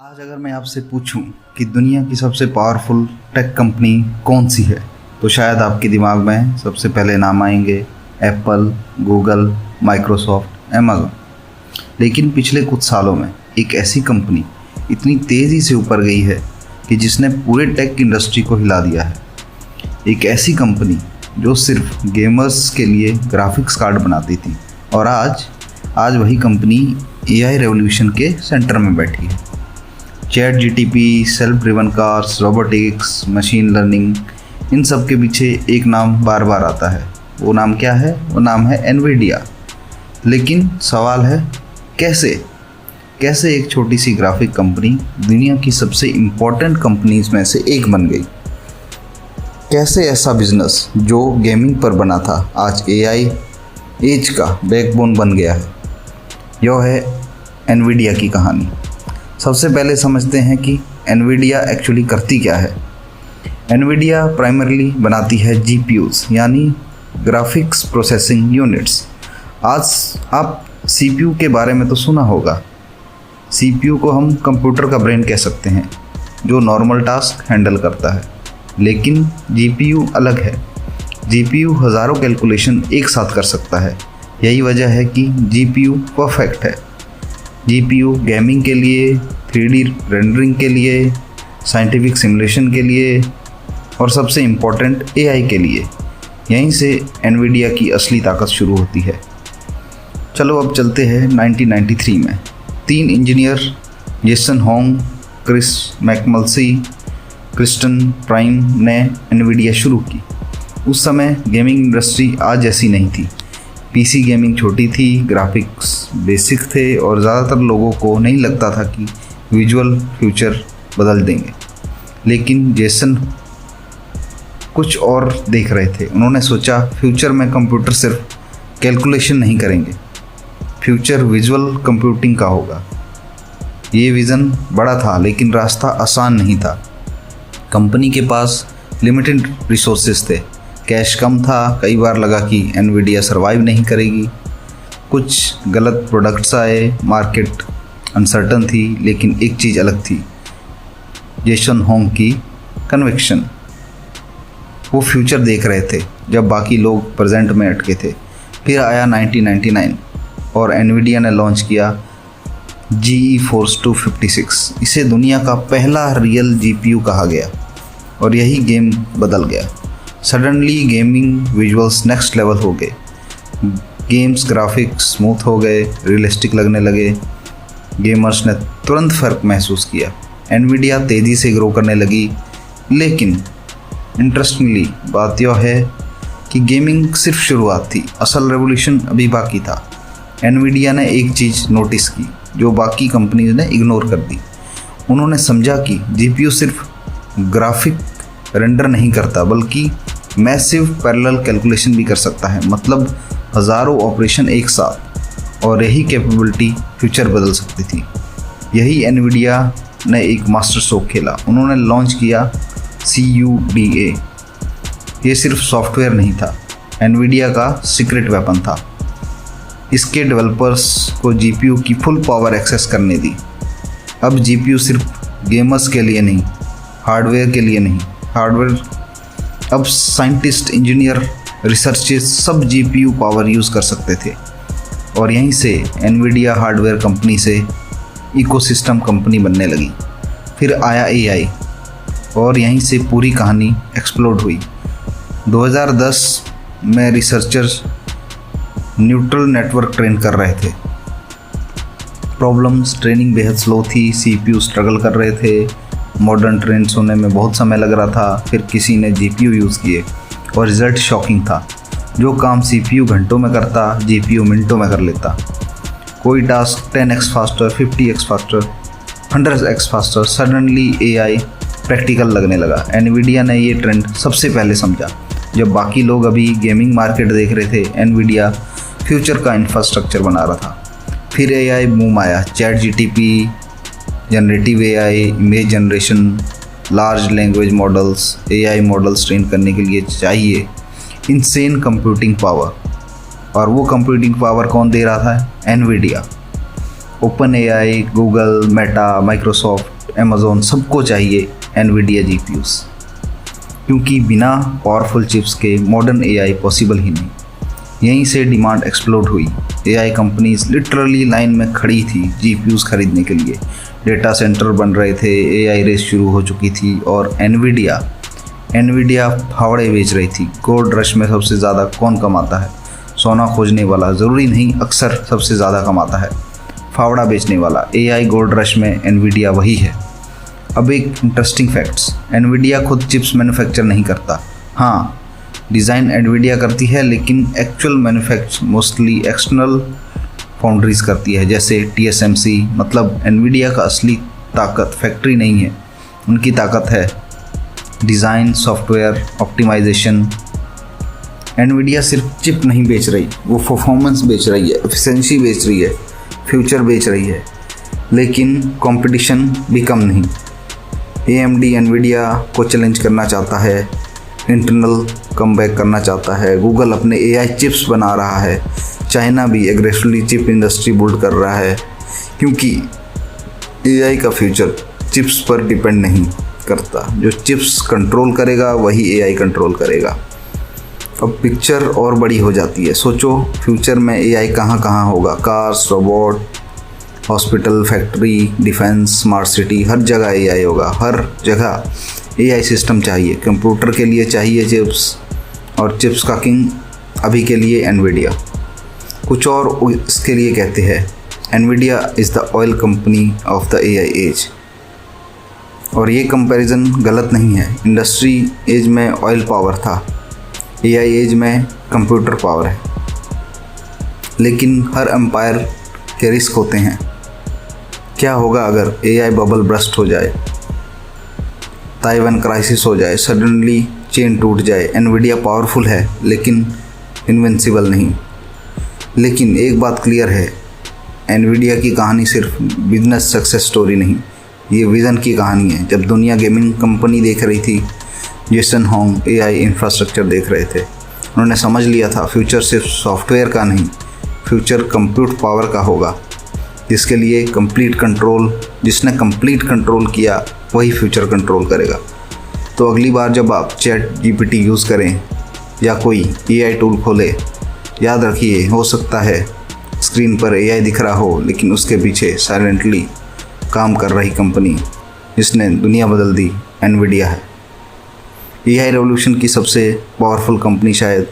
आज अगर मैं आपसे पूछूं कि दुनिया की सबसे पावरफुल टेक कंपनी कौन सी है तो शायद आपके दिमाग में सबसे पहले नाम आएंगे एप्पल, गूगल, माइक्रोसॉफ्ट, अमेज़न। लेकिन पिछले कुछ सालों में एक ऐसी कंपनी इतनी तेज़ी से ऊपर गई है कि जिसने पूरे टेक इंडस्ट्री को हिला दिया है। एक ऐसी कंपनी जो सिर्फ गेमर्स के लिए ग्राफिक्स कार्ड बनाती थी और आज वही कंपनी एआई रेवोल्यूशन के सेंटर में बैठी है। चैट जीटीपी, self driven cars, robotics, machine learning, इन सब के पीछे एक नाम बार बार आता है। वो नाम क्या है? वो नाम है एनवीडिया। लेकिन सवाल है कैसे एक छोटी सी ग्राफिक कंपनी दुनिया की सबसे इम्पोर्टेंट कंपनीज में से एक बन गई? कैसे ऐसा बिजनेस जो गेमिंग पर बना था आज एआई एज का बैकबोन बन गया है? यह है एनवीडिया की कहानी। सबसे पहले समझते हैं कि एनवीडिया एक्चुअली करती क्या है। एनवीडिया प्राइमरली बनाती है जीपीयूज यानी ग्राफिक्स प्रोसेसिंग यूनिट्स। आज आप सीपीयू के बारे में तो सुना होगा। सीपीयू को हम कंप्यूटर का ब्रेन कह सकते हैं जो नॉर्मल टास्क हैंडल करता है। लेकिन जीपीयू अलग है। जीपीयू हज़ारों कैलकुलेशन एक साथ कर सकता है। यही वजह है कि जीपीयू परफेक्ट है। जीपीयू गेमिंग के लिए, 3D रेंडरिंग के लिए, साइंटिफिक सिमुलेशन के लिए और सबसे इम्पोर्टेंट एआई के लिए। यहीं से एनवीडिया की असली ताकत शुरू होती है। चलो अब चलते हैं 1993 में। 3 इंजीनियर जेसन होंग, क्रिस मैकमल्सी, क्रिस्टन प्राइम ने एनवीडिया शुरू की। उस समय गेमिंग इंडस्ट्री आज जैसी नहीं थी। पीसी गेमिंग छोटी थी, ग्राफिक्स बेसिक थे और ज़्यादातर लोगों को नहीं लगता था कि विजुअल फ्यूचर बदल देंगे। लेकिन जेसन कुछ और देख रहे थे। उन्होंने सोचा फ्यूचर में कंप्यूटर सिर्फ कैलकुलेशन नहीं करेंगे, फ्यूचर विजुअल कंप्यूटिंग का होगा। ये विज़न बड़ा था लेकिन रास्ता आसान नहीं था। कंपनी के पास लिमिटेड रिसोर्सेज थे, कैश कम था, कई बार लगा कि एनवीडिया सर्वाइव नहीं करेगी। कुछ गलत प्रोडक्ट्स आए, मार्केट अनसर्टन थी। लेकिन एक चीज़ अलग थी, जेसन होंग की कन्विक्शन। वो फ्यूचर देख रहे थे जब बाकी लोग प्रेजेंट में अटके थे। फिर आया 1999 और एनवीडिया ने लॉन्च किया GeForce 256। इसे दुनिया का पहला रियल जीपीयू कहा गया और यही गेम बदल गया। Suddenly gaming visuals next level हो गए। गेम्स ग्राफिक्स स्मूथ हो गए, रियलिस्टिक लगने लगे। गेमर्स ने तुरंत फ़र्क महसूस किया। एनवीडिया तेज़ी से ग्रो करने लगी। लेकिन इंटरेस्टिंगली बात यह है कि गेमिंग सिर्फ शुरुआत थी, असल रेवोल्यूशन अभी बाकी था। एनवीडिया ने एक चीज़ नोटिस की जो बाकी कंपनीज ने इग्नोर कर दी। उन्होंने समझा कि जीपीयू सिर्फ ग्राफिक रेंडर नहीं करता बल्कि मैसिव पैरेलल कैलकुलेशन भी कर सकता है, मतलब हज़ारों ऑपरेशन एक साथ। और यही कैपेबिलिटी फ्यूचर बदल सकती थी। यही एनवीडिया ने एक मास्टर स्ट्रोक खेला। उन्होंने लॉन्च किया CUDA। ये सिर्फ सॉफ्टवेयर नहीं था, एनवीडिया का सीक्रेट वेपन था। इसके डेवलपर्स को जीपीयू की फुल पावर एक्सेस करने दी। अब जीपीयू सिर्फ गेमर्स के लिए नहीं, हार्डवेयर के लिए नहीं, अब साइंटिस्ट, इंजीनियर, रिसर्चर्स सब जीपीयू पावर यूज़ कर सकते थे। और यहीं से एनवीडिया हार्डवेयर कंपनी से इकोसिस्टम कंपनी बनने लगी। फिर आया एआई और यहीं से पूरी कहानी एक्सप्लोड हुई। 2010 में रिसर्चर्स न्यूरल नेटवर्क ट्रेन कर रहे थे। प्रॉब्लम्स, ट्रेनिंग बेहद स्लो थी, सीपीयू स्ट्रगल कर रहे थे, मॉडर्न ट्रेंड्स होने में बहुत समय लग रहा था। फिर किसी ने जीपीयू यूज़ किए और रिज़ल्ट शॉकिंग था। जो काम सीपीयू घंटों में करता, जीपीयू मिनटों में कर लेता। कोई task 10x faster, 50x faster, 100x faster. Suddenly AI practical लगने लगा। एनवीडिया ने ये ट्रेंड सबसे पहले समझा। जब बाकी लोग अभी गेमिंग मार्केट देख रहे थे, एनवीडिया फ्यूचर का इंफ्रास्ट्रक्चर बना रहा था। फिर एआई बूम आया, chat GTP, generative AI, image generation, large language models. AI models train करने के लिए चाहिए इंसेन कंप्यूटिंग पावर। और वो कंप्यूटिंग पावर कौन दे रहा था? Nvidia. Open AI, Google, Meta, Microsoft, Amazon सबको चाहिए एनवीडिया जीपीयूज़, क्योंकि बिना पावरफुल चिप्स के मॉडर्न एआई पॉसिबल ही नहीं। यहीं से डिमांड एक्सप्लोड हुई। एआई कंपनीज लिटरली लाइन में खड़ी थी जीपीयूज़ खरीदने के लिए। डेटा सेंटर बन रहे थे, एआई रेस शुरू हो चुकी थी और एनवीडिया फावड़े बेच रही थी। गोल्ड रश में सबसे ज़्यादा कौन कमाता है? सोना खोजने वाला ज़रूरी नहीं अक्सर सबसे ज़्यादा कमाता है। फावड़ा बेचने वाला एआई गोल्ड रश में एनवीडिया वही है। अब एक इंटरेस्टिंग फैक्ट्स, एनवीडिया खुद चिप्स मैन्युफैक्चर नहीं करता। हाँ, डिज़ाइन एनवीडिया करती है, लेकिन actual manufacture mostly external foundries करती है, जैसे TSMC। मतलब एनवीडिया का असली ताकत फैक्ट्री नहीं है, उनकी ताकत है डिज़ाइन, सॉफ्टवेयर, ऑप्टिमाइजेशन। एनवीडिया सिर्फ चिप नहीं बेच रही, वो परफॉर्मेंस बेच रही है, एफिशिएंसी बेच रही है, फ्यूचर बेच रही है, लेकिन कंपटीशन भी कम नहीं। AMD एनवीडिया को चैलेंज करना चाहता है, इंटरनल कमबैक करना चाहता है, गूगल अपने AI चिप्स बना रहा है, चाइना भी एग्रेसिवली चिप इंडस्ट्री बिल्ड कर रहा है, क्योंकि AI का फ्यूचर चिप्स पर डिपेंड नहीं करता। जो चिप्स कंट्रोल करेगा वही AI कंट्रोल करेगा। अब पिक्चर और बड़ी हो जाती है। सोचो फ्यूचर में AI कहाँ कहाँ होगा? Cars, robot, hospital, factory, defence, smart city, हर जगह AI होगा। हर जगह AI सिस्टम चाहिए। कंप्यूटर के लिए चाहिए चिप्स, और चिप्स का किंग अभी के लिए एनवीडिया। कुछ और इसके लिए कहते हैं Nvidia is the oil company of the AI age. और ये कंपैरिजन गलत नहीं है। इंडस्ट्री एज में ऑयल पावर था, AI एज में कंप्यूटर पावर है। लेकिन हर एम्पायर के रिस्क होते हैं। क्या होगा अगर AI बबल बर्स्ट हो जाए, ताइवान क्राइसिस हो जाए, सडनली चेन टूट जाए? एनवीडिया पावरफुल है लेकिन इनविंसिबल नहीं। लेकिन एक बात क्लियर है, एनवीडिया की कहानी सिर्फ बिजनेस सक्सेस स्टोरी नहीं, ये विज़न की कहानी है। जब दुनिया गेमिंग कंपनी देख रही थी, जेसन होंग AI इंफ्रास्ट्रक्चर देख रहे थे, उन्होंने समझ लिया था फ्यूचर सिर्फ सॉफ्टवेयर का नहीं, फ्यूचर कंप्यूट पावर का होगा, जिसके लिए जिसने कंप्लीट कंट्रोल किया वही फ्यूचर कंट्रोल करेगा। तो अगली बार जब आप ChatGPT यूज़ करें या कोई AI टूल खोले, याद रखिए हो सकता है स्क्रीन पर AI दिख रहा हो, लेकिन उसके पीछे साइलेंटली काम कर रही कंपनी जिसने दुनिया बदल दी एनवीडिया है। AI रेवोल्यूशन की सबसे पावरफुल कंपनी शायद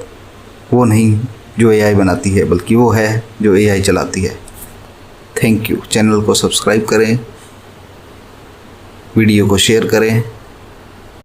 वो नहीं जो AI बनाती है, बल्कि वो है जो AI चलाती है। Thank you. चैनल को सब्सक्राइब करें, वीडियो को शेयर करें।